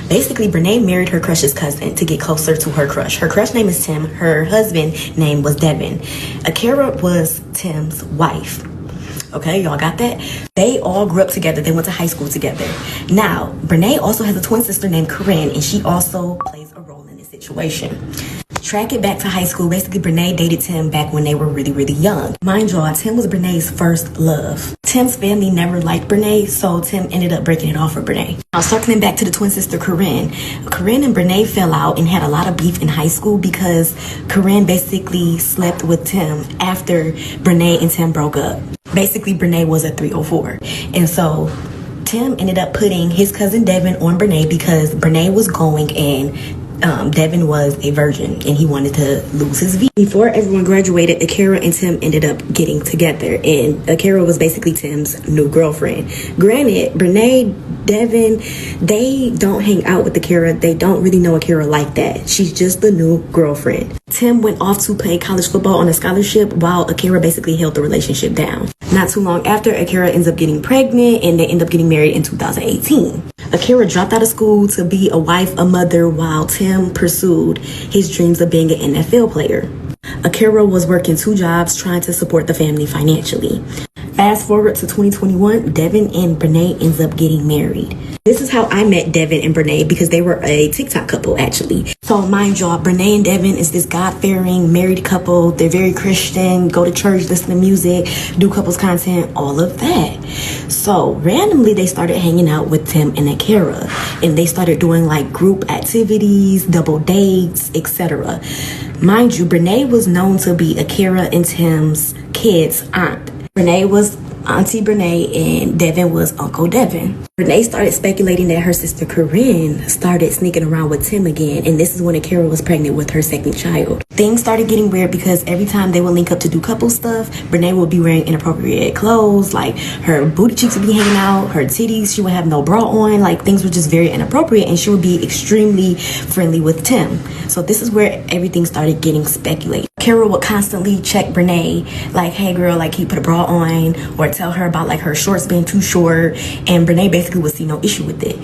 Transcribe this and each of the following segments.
Basically, Brene married her crush's cousin to get closer to her crush. Her crush name is Tim. Her husband name was Devin. Akira was Tim's wife. Okay, y'all got that? They all grew up together. They went to high school together. Now, Brene also has a twin sister named Corinne, and she also plays a role in this situation. Track it back to high school. Basically, Brene dated Tim back when they were really, really young. Mind y'all, Tim was Brene's first love. Tim's family never liked Brene, so Tim ended up breaking it off with Brene. Now, circling back to the twin sister Corinne. Corinne and Brene fell out and had a lot of beef in high school because Corinne basically slept with Tim after Brene and Tim broke up. Basically, Brene was a 304. And so Tim ended up putting his cousin Devin on Brene because Brene was going and Devin was a virgin and he wanted to lose his V. Before everyone graduated, Akira and Tim ended up getting together, and Akira was basically Tim's new girlfriend. Granted, Brene, Devin, they don't hang out with Akira. They don't really know Akira like that. She's just the new girlfriend. Tim went off to play college football on a scholarship while Akira basically held the relationship down. Not too long after, Akira ends up getting pregnant and they end up getting married in 2018. Akira dropped out of school to be a wife, a mother, while Tim pursued his dreams of being an NFL player. Akira was working 2 jobs trying to support the family financially. Fast forward to 2021, Devin and Brene ends up getting married. This is how I met Devin and Brene because they were a TikTok couple actually. So mind y'all, Brene and Devin is this God-fearing married couple. They're very Christian, go to church, listen to music, do couples content, all of that. So randomly they started hanging out with Tim and Akira, and they started doing like group activities, double dates, etc. Mind you, Brene was known to be Akira and Tim's kids' aunt. Brene was Auntie Brene and Devin was Uncle Devin. Brene started speculating that her sister Corinne started sneaking around with Tim again, and this is when Akira was pregnant with her second child. Things started getting weird because every time they would link up to do couple stuff, Brene would be wearing inappropriate clothes, like her booty cheeks would be hanging out, her titties, she would have no bra on, like things were just very inappropriate, and she would be extremely friendly with Tim. So this is where everything started getting speculated. Akira would constantly check Brene, like, hey girl, like, can you put a bra on? Or tell her about like her shorts being too short, and Brene basically would see no issue with it.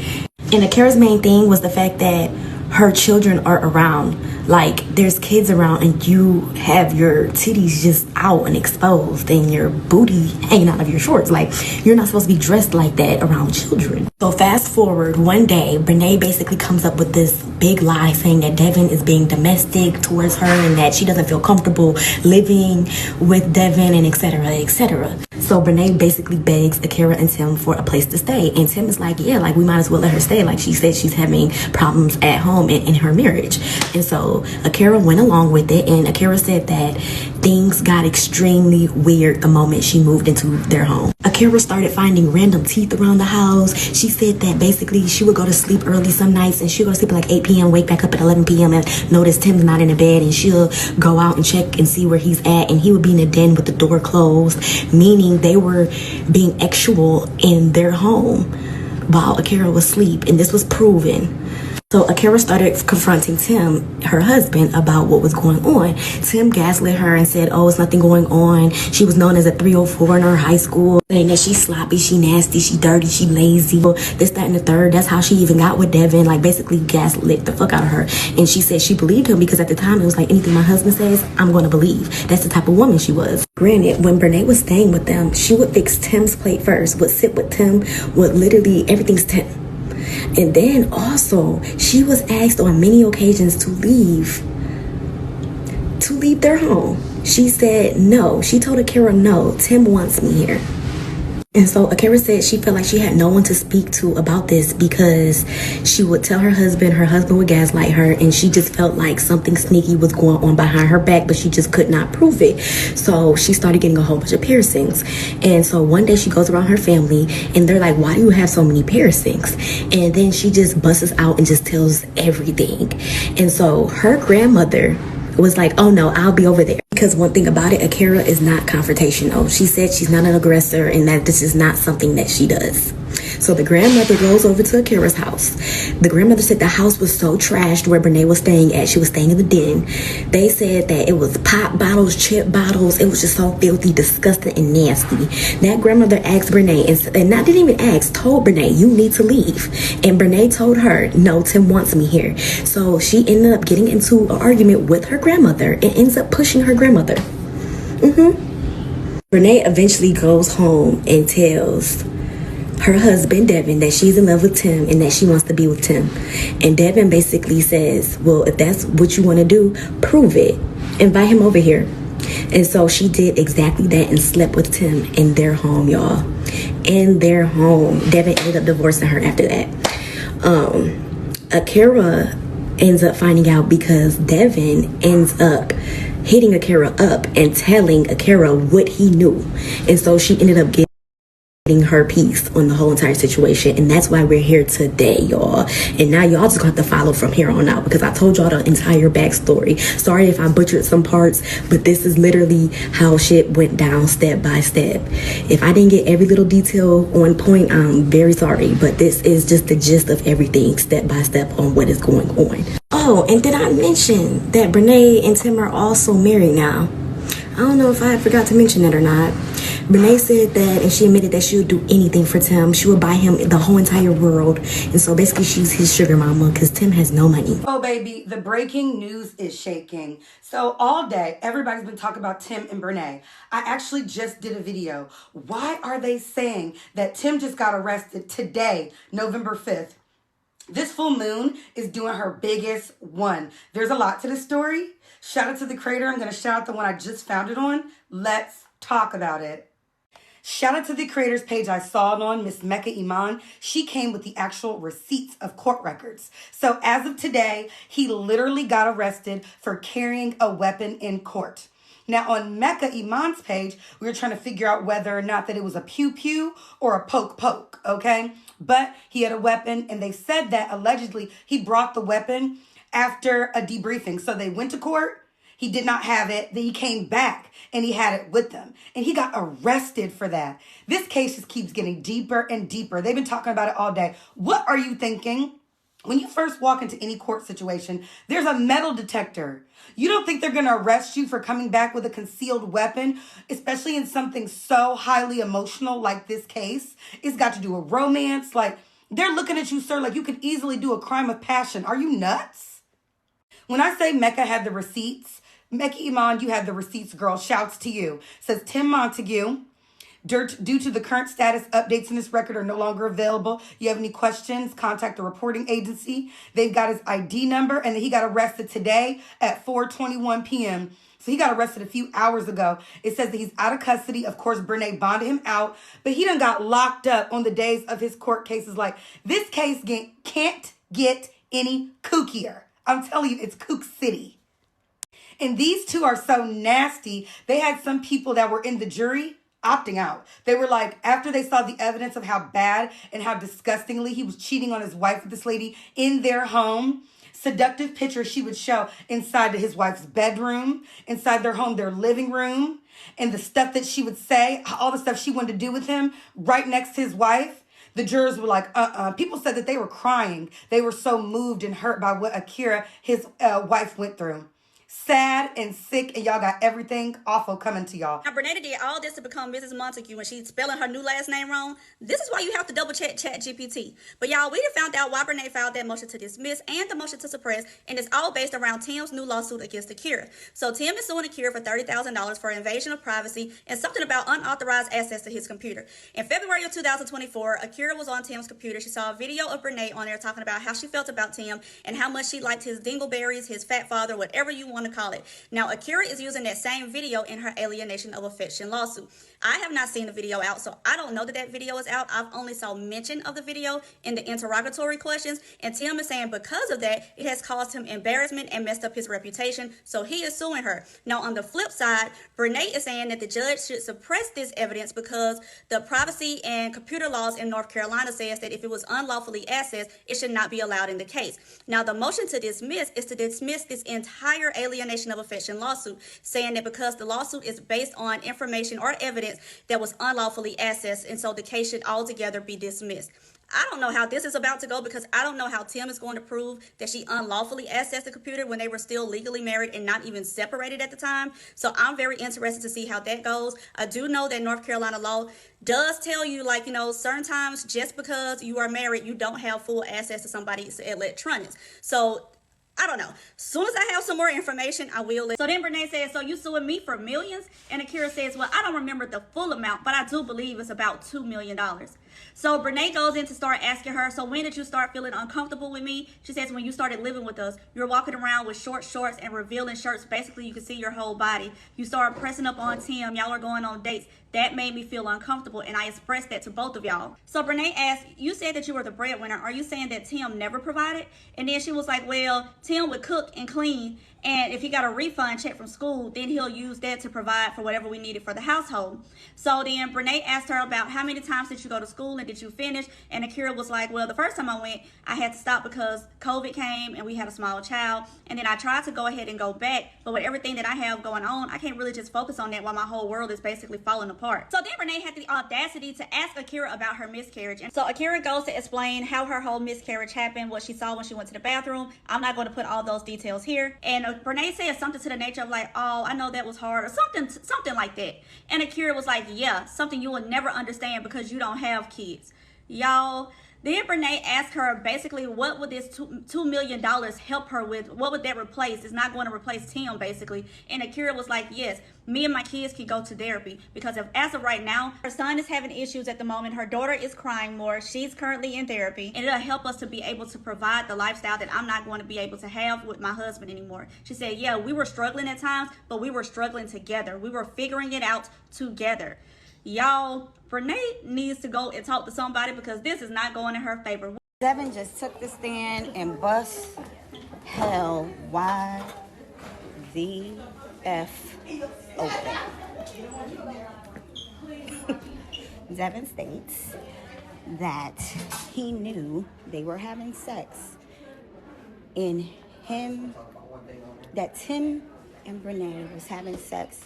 And Akira's main thing was the fact that her children are around. Like, there's kids around and you have your titties just out and exposed and your booty hanging out of your shorts. Like, you're not supposed to be dressed like that around children. So fast forward, one day, Brene basically comes up with this big lie saying that Devin is being domestic towards her and that she doesn't feel comfortable living with Devin and etc, etc. So Brene basically begs Akira and Tim for a place to stay. And Tim is like, yeah, like we might as well let her stay. Like she said she's having problems at home in her marriage. And so Akira went along with it, and Akira said that things got extremely weird the moment she moved into their home. Akira started finding random teeth around the house. She said that basically she would go to sleep early some nights and she'll go to sleep at like 8 p.m, wake back up at 11 p.m. and notice Tim's not in the bed, and she'll go out and check and see where he's at, and he would be in the den with the door closed, meaning they were being sexual in their home while Akira was asleep, and this was proven. So Akira started confronting Tim, her husband, about what was going on. Tim gaslit her and said, oh, it's nothing going on. She was known as a 304 in her high school, saying that she's sloppy, she nasty, she dirty, she lazy, this, that, and the third. That's how she even got with Devin, like basically gaslit the fuck out of her. And she said she believed him because at the time it was like, anything my husband says, I'm going to believe. That's the type of woman she was. Granted, when Brene was staying with them, she would fix Tim's plate first, would sit with Tim, would literally, everything's Tim. And then also, she was asked on many occasions to leave their home. She said no. She told Akira, no, Tim wants me here. And so Akira said she felt like she had no one to speak to about this because she would tell her husband would gaslight her, and she just felt like something sneaky was going on behind her back, but she just could not prove it. So she started getting a whole bunch of piercings. And so one day she goes around her family and they're like, why do you have so many piercings? And then she just busts out and just tells everything. And so her grandmother was like, oh no, I'll be over there. Because one thing about it, Akira is not confrontational. She said she's not an aggressor and that this is not something that she does. So the grandmother goes over to Akira's house. The grandmother said the house was so trashed where Brene was staying at. She was staying in the den. They said that it was pop bottles, chip bottles. It was just so filthy, disgusting, and nasty. That grandmother asked Brene, and not didn't even ask, told Brene, you need to leave. And Brene told her, no, Tim wants me here. So she ended up getting into an argument with her grandmother and ends up pushing her grandmother. Brene eventually goes home and tells her husband, Devin, that she's in love with Tim and that she wants to be with Tim. And Devin basically says, well, if that's what you want to do, prove it. Invite him over here. And so she did exactly that and slept with Tim in their home, y'all. In their home. Devin ended up divorcing her after that. Akira ends up finding out because Devin ends up hitting Akira up and telling Akira what he knew. And so she ended up getting her piece on the whole entire situation, and that's why we're here today, y'all. And now y'all just gonna have to follow from here on out because I told y'all the entire backstory. Sorry if I butchered some parts, but this is literally how shit went down step by step. If I didn't get every little detail on point, I'm very sorry, but this is just the gist of everything step by step on what is going on. Oh, and did I mention that Brene and Tim are also married now? I don't know if I forgot to mention that or not. Brene said that, and she admitted that she would do anything for Tim. She would buy him the whole entire world. And so basically she's his sugar mama because Tim has no money. Oh, baby, the breaking news is shaking. So all day, everybody's been talking about Tim and Brene. I actually just did a video. Why are they saying that Tim just got arrested today, November 5th? This full moon is doing her biggest one. There's a lot to this story. Shout out to the creator. I'm going to shout out the one I just found it on. Let's talk about it. Shout out to the creator's page I saw it on, Miss Mecca Iman. She came with the actual receipts of court records. So as of today, he literally got arrested for carrying a weapon in court. Now on Mecca Iman's page, we were trying to figure out whether or not that it was a pew-pew or a poke-poke, okay? But he had a weapon, and they said that allegedly he brought the weapon after a debriefing. So they went to court. He did not have it. Then he came back and he had it with them. And he got arrested for that. This case just keeps getting deeper and deeper. They've been talking about it all day. What are you thinking? When you first walk into any court situation, there's a metal detector. You don't think they're going to arrest you for coming back with a concealed weapon, especially in something so highly emotional like this case? It's got to do with romance. Like, they're looking at you, sir, like you could easily do a crime of passion. Are you nuts? When I say Mecca had the receipts, Mecca Iman, you have the receipts, girl. Shouts to you. Says Tim Montague, due to the current status, updates in this record are no longer available. You have any questions, contact the reporting agency. They've got his ID number, and he got arrested today at 4:21 p.m. So he got arrested a few hours ago. It says that he's out of custody. Of course, Brene bonded him out, but he done got locked up on the days of his court cases. Like, this case can't get any kookier. I'm telling you, it's Kook City. And these two are so nasty. They had some people that were in the jury opting out. They were like, after they saw the evidence of how bad and how disgustingly he was cheating on his wife with this lady in their home, seductive pictures she would show inside his wife's bedroom, inside their home, their living room, and the stuff that she would say, all the stuff she wanted to do with him right next to his wife. The jurors were like, People said that they were crying. They were so moved and hurt by what Akira, his wife, went through. Sad and sick, and y'all got everything awful coming to y'all. Now, Bernetta did all this to become Mrs. Montague when she's spelling her new last name wrong. This is why you have to double check ChatGPT. But y'all, we done found out why Brene filed that motion to dismiss and the motion to suppress, and it's all based around Tim's new lawsuit against Akira. So Tim is suing Akira for $30,000 for invasion of privacy and something about unauthorized access to his computer. In February of 2024, Akira was on Tim's computer. She saw a video of Brene on there talking about how she felt about Tim and how much she liked his dingleberries, his fat father, whatever you want to call it. Now, Akira is using that same video in her alienation of affection lawsuit. I have not seen the video out, so I don't know that that video is out. I've only saw mention of the video in the interrogatory questions, and Tim is saying because of that, it has caused him embarrassment and messed up his reputation, so he is suing her. Now, on the flip side, Brene is saying that the judge should suppress this evidence because the privacy and computer laws in North Carolina says that if it was unlawfully accessed, it should not be allowed in the case. Now, the motion to dismiss is to dismiss this entire alienation alienation of affection lawsuit, saying that because the lawsuit is based on information or evidence that was unlawfully accessed, and so the case should altogether be dismissed. I don't know how this is about to go, because I don't know how Tim is going to prove that she unlawfully accessed the computer when they were still legally married and not even separated at the time. So I'm very interested to see how that goes. I do know that North Carolina law does tell you, like, you know, certain times just because you are married, you don't have full access to somebody's electronics. So I don't know. As soon as I have some more information, I will. So then Brene says, so you suing me for millions? And Akira says, well, I don't remember the full amount, but I do believe it's about $2 million. So Brene goes in to start asking her, so when did you start feeling uncomfortable with me? She says, when you started living with us, you were walking around with short shorts and revealing shirts. Basically, you could see your whole body. You started pressing up on Tim. Y'all are going on dates. That made me feel uncomfortable, and I expressed that to both of y'all. So Brene asked, you said that you were the breadwinner. Are you saying that Tim never provided? And then she was like, well, Tim would cook and clean, and if he got a refund check from school, then he'll use that to provide for whatever we needed for the household. So then Brene asked her about how many times did you go to school and did you finish? And Akira was like, well, the first time I went, I had to stop because COVID came and we had a small child. And then I tried to go ahead and go back, but with everything that I have going on, I can't really just focus on that while my whole world is basically falling apart. So then Brene had the audacity to ask Akira about her miscarriage. And so Akira goes to explain how her whole miscarriage happened, what she saw when she went to the bathroom. I'm not going to put all those details here. And Brene said something to the nature of like, oh, I know that was hard, or something like that. And Akira was like, yeah, something you will never understand because you don't have kids. Y'all, then Brene asked her basically what would this $2 million help her with? What would that replace? It's not going to replace Tim, basically. And Akira was like, yes, me and my kids can go to therapy, because as of right now, her son is having issues at the moment. Her daughter is crying more. She's currently in therapy, and it'll help us to be able to provide the lifestyle that I'm not going to be able to have with my husband anymore. She said, yeah, we were struggling at times, but we were struggling together. We were figuring it out together. Y'all, Brene needs to go and talk to somebody, because this is not going in her favor. Devin just took the stand and bust hell wide the F open. Devin states that he knew they were having sex that Tim and Brene was having sex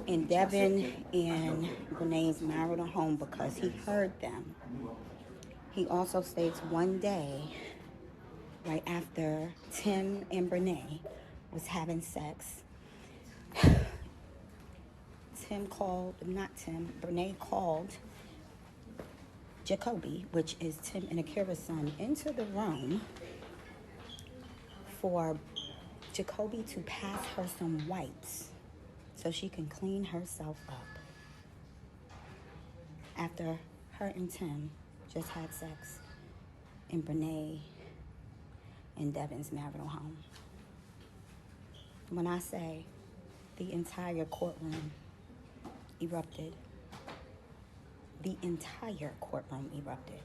in Devin and Brene's marital home because he heard them. He also states one day, right after Tim and Brene was having sex, Brene called Jacoby, which is Tim and Akira's son, into the room for Jacoby to pass her some wipes so she can clean herself up after her and Tim just had sex in Brene and Devin's marital home. When I say the entire courtroom erupted, the entire courtroom erupted.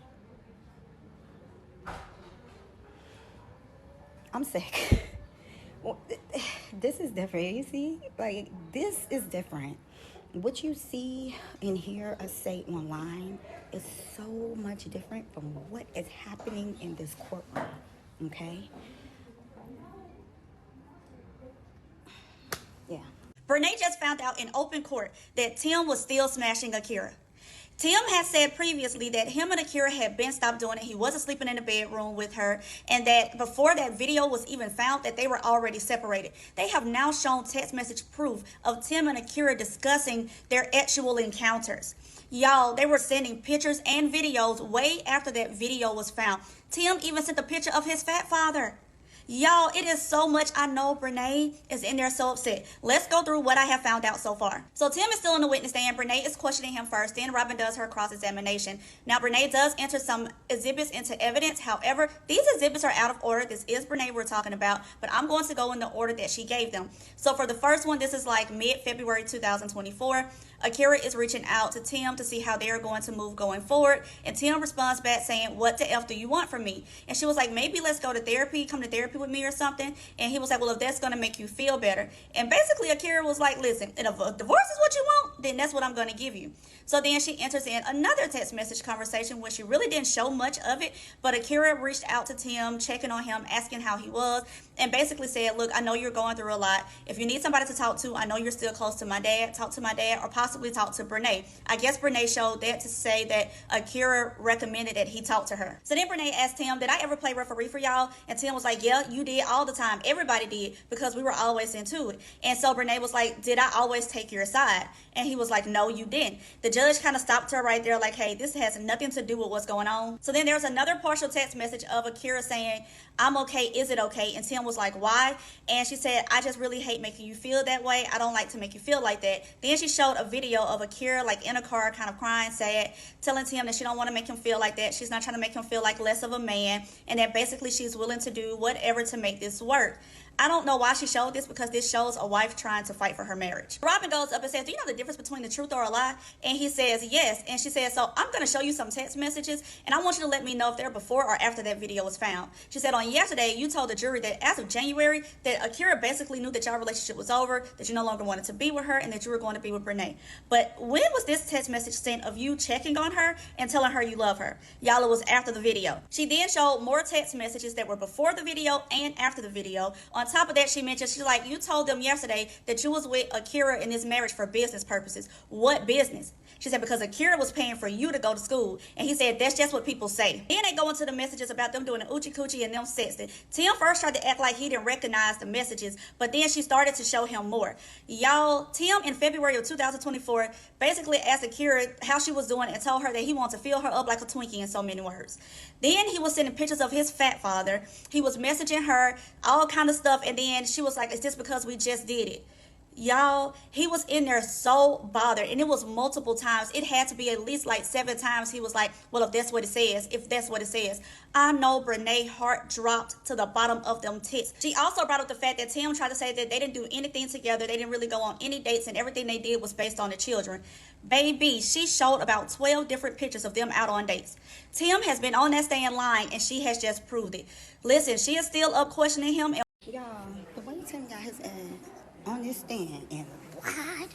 I'm sick. Well, this is different. You see, like, this is different. What you see and hear us say online is so much different from what is happening in this courtroom, okay? Yeah. Brene just found out in open court that Tim was still smashing Akira. Tim had said previously that him and Akira had been stopped doing it. He wasn't sleeping in the bedroom with her, and that before that video was even found, that they were already separated. They have now shown text message proof of Tim and Akira discussing their actual encounters. Y'all, they were sending pictures and videos way after that video was found. Tim even sent a picture of his fat father. Y'all, it is so much. I know Brene is in there so upset. Let's go through what I have found out so far. So Tim is still in the witness stand. Brene is questioning him first. Then Robin does her cross-examination. Now Brene does enter some exhibits into evidence. However, these exhibits are out of order. This is Brene we're talking about, but I'm going to go in the order that she gave them. So for the first one, this is like mid-February 2024. Akira is reaching out to Tim to see how they're going to move going forward. And Tim responds back saying, what the F do you want from me? And she was like, maybe let's go to therapy, come to therapy with me or something. And he was like, well, if that's going to make you feel better. And basically Akira was like, listen, if a divorce is what you want, then that's what I'm going to give you. So then she enters in another text message conversation where she really didn't show much of it, but Akira reached out to Tim, checking on him, asking how he was, and basically said, look, I know you're going through a lot. If you need somebody to talk to, I know you're still close to my dad. Talk to my dad, or possibly talk to Brene. I guess Brene showed that to say that Akira recommended that he talk to her. So then Brene asked Tim, did I ever play referee for y'all? And Tim was like, yeah, you did all the time. Everybody did, because we were always into it. And so Brene was like, did I always take your side? And he was like, no, you didn't. The judge kind of stopped her right there like, hey, this has nothing to do with what's going on. So then there's another partial text message of Akira saying, I'm okay, is it okay? And Tim was like, why? And she said, I just really hate making you feel that way. I don't like to make you feel like that. Then she showed a video of Akira like in a car, kind of crying, sad, telling Tim that she don't want to make him feel like that. She's not trying to make him feel like less of a man, and that basically she's willing to do whatever to make this work. I don't know why she showed this, because this shows a wife trying to fight for her marriage. Robin goes up and says, do you know the difference between the truth or a lie? And he says, yes. And she says, so I'm going to show you some text messages, and I want you to let me know if they're before or after that video was found. She said, on yesterday, you told the jury that as of January, that Akira basically knew that your relationship was over, that you no longer wanted to be with her, and that you were going to be with Brene. But when was this text message sent of you checking on her and telling her you love her? Y'all, it was after the video. She then showed more text messages that were before the video and after the video. On top of that, she mentioned, she's like, you told them yesterday that you was with Akira in this marriage for business purposes. What business? She said, because Akira was paying for you to go to school. And he said, that's just what people say. Then they go into the messages about them doing an oochie coochie and them sexting. Tim first tried to act like he didn't recognize the messages, but then she started to show him more. Y'all, Tim in February of 2024 basically asked Akira how she was doing and told her that he wanted to fill her up like a Twinkie, in so many words. Then he was sending pictures of his fat father. He was messaging her, all kind of stuff. And then she was like, is this because we just did it? Y'all, he was in there so bothered, and it was multiple times. It had to be at least like 7 times. He was like, well, if that's what it says, if that's what it says. I know Brene's heart dropped to the bottom of them tits. She also brought up the fact that Tim tried to say that they didn't do anything together. They didn't really go on any dates, and everything they did was based on the children. Baby, she showed about 12 different pictures of them out on dates. Tim has been on that stand line, and she has just proved it. Listen, she is still up questioning him. Y'all, the way Tim got his ass on this stand and lied.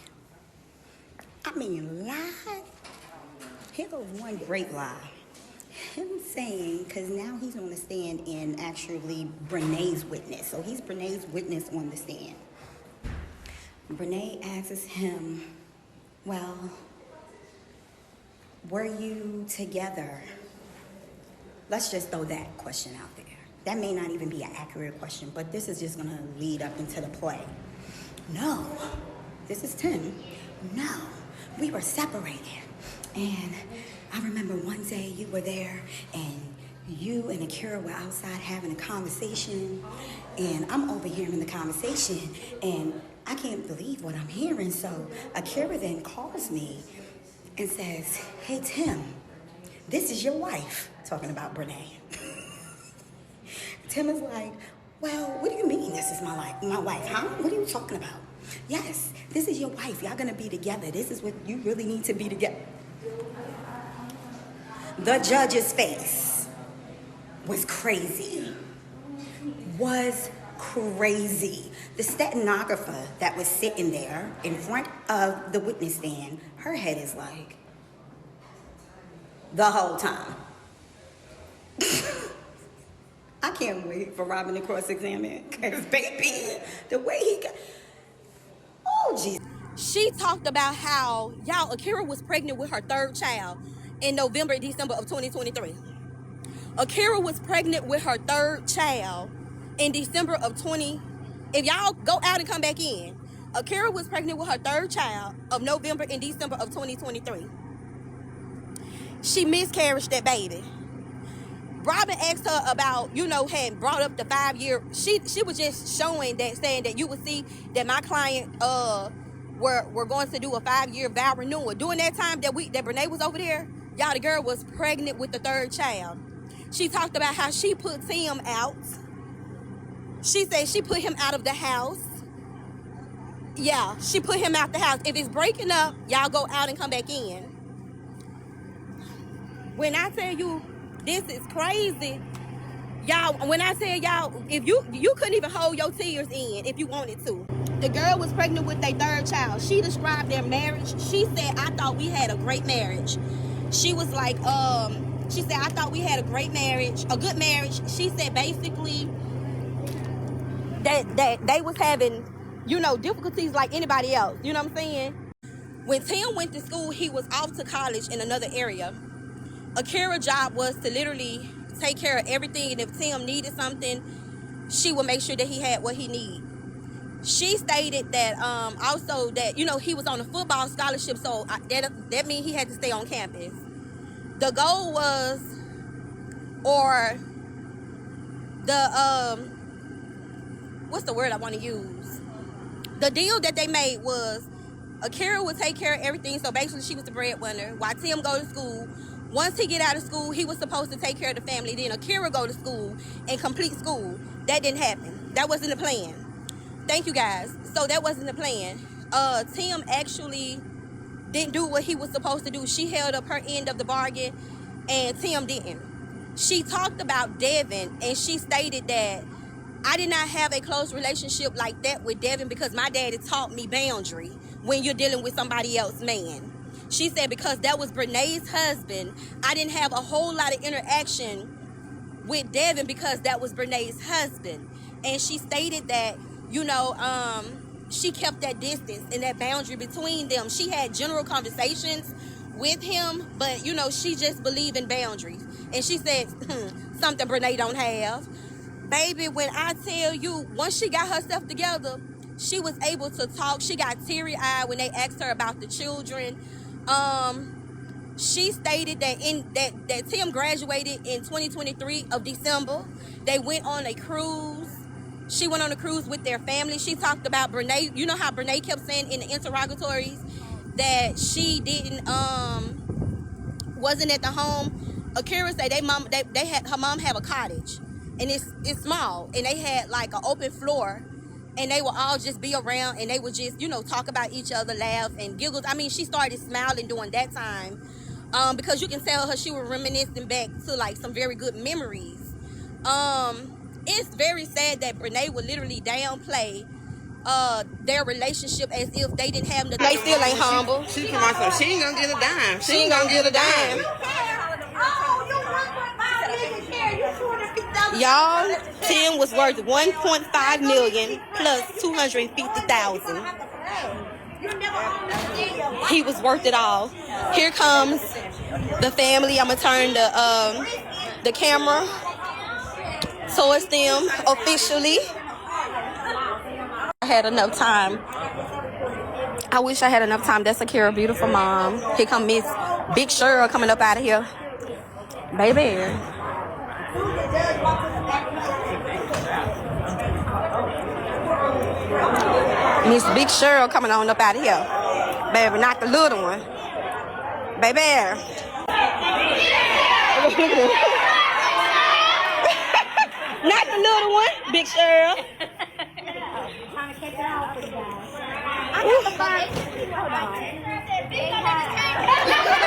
I mean, lied. Here goes one great lie. Him saying, because now he's on the stand and actually Brene's witness. So he's Brene's witness on the stand. Brene asks him, well, were you together? Let's just throw that question out there. That may not even be an accurate question, but this is just going to lead up into the play. No, this is Tim. No, we were separated. And I remember one day you were there and you and Akira were outside having a conversation, and I'm overhearing the conversation and I can't believe what I'm hearing. So Akira then calls me and says, hey Tim, this is your wife, talking about Brene. Tim is like, well, what do you mean this is my wife, huh? What are you talking about? Yes, this is your wife. Y'all gonna be together. This is what you really need to be together. The judge's face was crazy. The stenographer that was sitting there in front of the witness stand, her head is like, the whole time. I can't wait for Robin to cross-examine, because baby, the way he got, oh Jesus. She talked about how, y'all, Akira was pregnant with her 3rd child in November, December of 2023. Akira was pregnant with her 3rd child in December of 20. If y'all go out and come back in, Akira was pregnant with her 3rd child of November and December of 2023. She miscarried that baby. Robin asked her about, had brought up the 5-year. She was just showing that, saying that you would see that my client were going to do a 5-year vow renewal. During that time that Brene was over there, y'all, the girl was pregnant with the 3rd child. She talked about how she put Tim out. She said she put him out of the house. Yeah, she put him out the house. If it's breaking up, y'all go out and come back in. When I tell you this is crazy, y'all, when I tell y'all, if you couldn't even hold your tears in if you wanted to. The girl was pregnant with their third child. She described their marriage. She said, I thought we had a great marriage. She was like, she said, I thought we had a great marriage, a good marriage. She said basically that they was having, you know, difficulties like anybody else. You know what I'm saying? When Tim went to school, he was off to college in another area. Akira's job was to literally take care of everything, and if Tim needed something, she would make sure that he had what he needed. She stated that also that, you know, he was on a football scholarship, so that means he had to stay on campus. The goal was, or the what's the word I want to use? The deal that they made was Akira would take care of everything, so basically she was the breadwinner while Tim go to school. Once he get out of school, he was supposed to take care of the family. Then Akira go to school and complete school. That didn't happen. That wasn't the plan. Thank you, guys. So that wasn't the plan. Tim actually didn't do what he was supposed to do. She held up her end of the bargain, and Tim didn't. She talked about Devin, and she stated that I did not have a close relationship like that with Devin because my daddy taught me boundary when you're dealing with somebody else's man. She said because that was Brene's husband, I didn't have a whole lot of interaction with Devin because that was Brene's husband. And she stated that, you know, she kept that distance and that boundary between them. She had general conversations with him, but, you know, she just believed in boundaries. And she said, something Brene don't have. Baby, when I tell you, once she got herself together, she was able to talk. She got teary-eyed when they asked her about the children. She stated that Tim graduated in 2023 of December. They went on a cruise. She went on a cruise with their family. She talked about Brene. You know how Brene kept saying in the interrogatories that she didn't wasn't at the home. Akira said they had her mom have a cottage, and it's small, and they had like an open floor. And they would all just be around, and they would just, you know, talk about each other, laugh, and giggle. I mean, she started smiling during that time because you can tell her she was reminiscing back to, like, some very good memories. It's very sad that Brene would literally downplay their relationship as if they didn't have nothing. They still ain't humble. She ain't gonna get a dime. She ain't gonna get a dime. Y'all, Tim was worth $1.5 million plus $250,000. He was worth it all. Here comes the family. I'm gonna turn the camera towards them officially. I had enough time. I wish I had enough time. That's Akira, beautiful mom. Here come Miss Big Cheryl coming up out of here, baby. Miss Big Cheryl coming on up out of here. Baby, not the little one. Baby. Not the little one, Big Cheryl.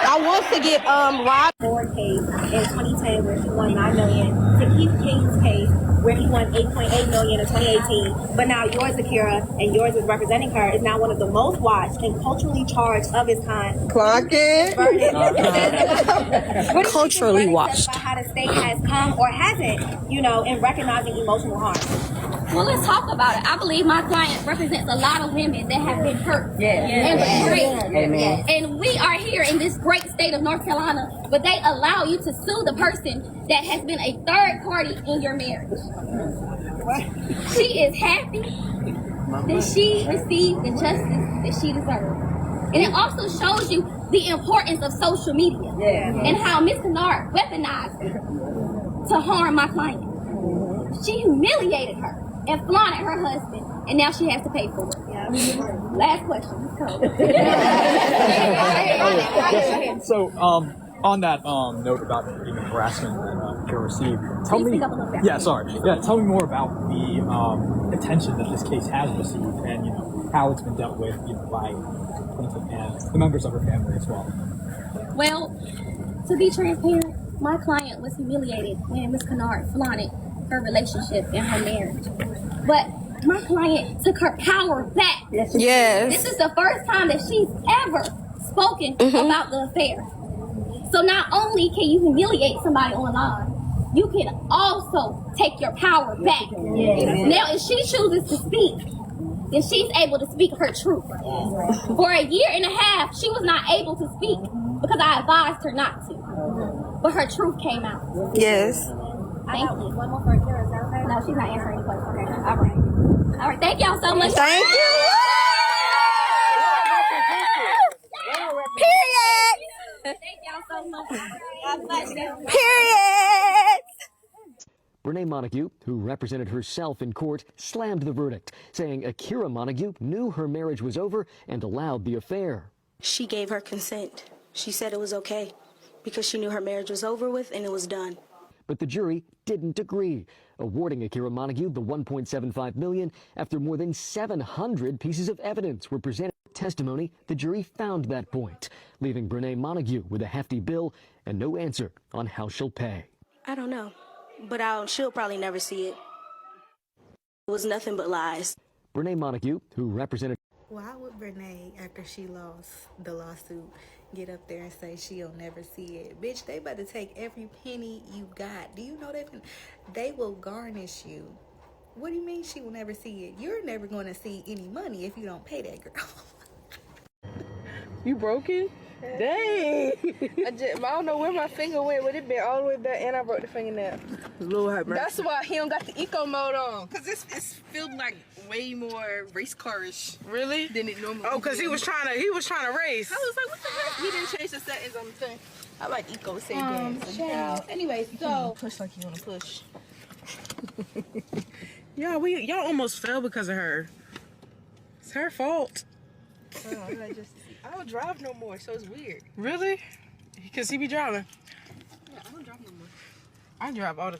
I want to get Rob Ford case in 2010 where he won $9 million, to Keith King's case where he won $8.8 million in 2018. But now yours, Akira, and yours is representing her, is now one of the most watched and culturally charged of its kind. Clock it. culturally watched. About how the state has come or hasn't, you know, in recognizing emotional harm. Well, let's talk about it. I believe my client represents a lot of women that have been hurt and betrayed. Amen. And we are here in this great state of North Carolina, but they allow you to sue the person that has been a third party in your marriage. She is happy that she received the justice that she deserved. And it also shows you the importance of social media and how Ms. Kennard weaponized it to harm my client. She humiliated her and flaunted her husband, and now she has to pay for it. Last question. So, On that note about the harassment that Joe received, tell me. Yeah, sorry. Yeah, tell me more about the attention that this case has received, and how it's been dealt with, by plaintiff and the members of her family as well. Well, to be transparent, my client was humiliated when Ms. Kennard flaunted her relationship and her marriage. But my client took her power back. Yes. This is the first time that she's ever spoken about the affair. So not only can you humiliate somebody online, you can also take your power back. Now, if she chooses to speak, then she's able to speak her truth. For a year and a half, she was not able to speak because I advised her not to. But her truth came out. Yes. Thank you. One more for Kara, is that okay? No, she's not answering any questions. Okay. All right. All right. Thank y'all so much. Thank you. Period. Thank y'all so much. God bless you. Period. Brene Montague, who represented herself in court, slammed the verdict, saying Akira Montague knew her marriage was over and allowed the affair. She gave her consent. She said it was okay because she knew her marriage was over with and it was done. But the jury didn't agree, awarding Akira Montague the $1.75 million after more than 700 pieces of evidence were presented. Testimony, the jury found that point, leaving Brene Montague with a hefty bill and no answer on how she'll pay. I don't know, but she'll probably never see it. It was nothing but lies. Brene Montague, who represented... Why would Brene, after she lost the lawsuit, get up there and say she'll never see it? Bitch, they about to take every penny you got. Do you know they will garnish you? What do you mean she will never see it? You're never going to see any money if you don't pay that girl. You broke it? Dang. I don't know where my finger went, but it been all the way back, and I broke the fingernail. Lord, that's why he don't got the eco mode on. Cause it's feel like way more race car-ish. Really? Than it normally. Oh, cause he was trying to race. I was like, what the heck? He didn't change the settings on the thing. I like eco settings. Anyway, so Push like you wanna push. Y'all almost fell because of her. It's her fault. I don't drive no more, so it's weird. Really? Because he be driving. Yeah, I don't drive no more. I drive all the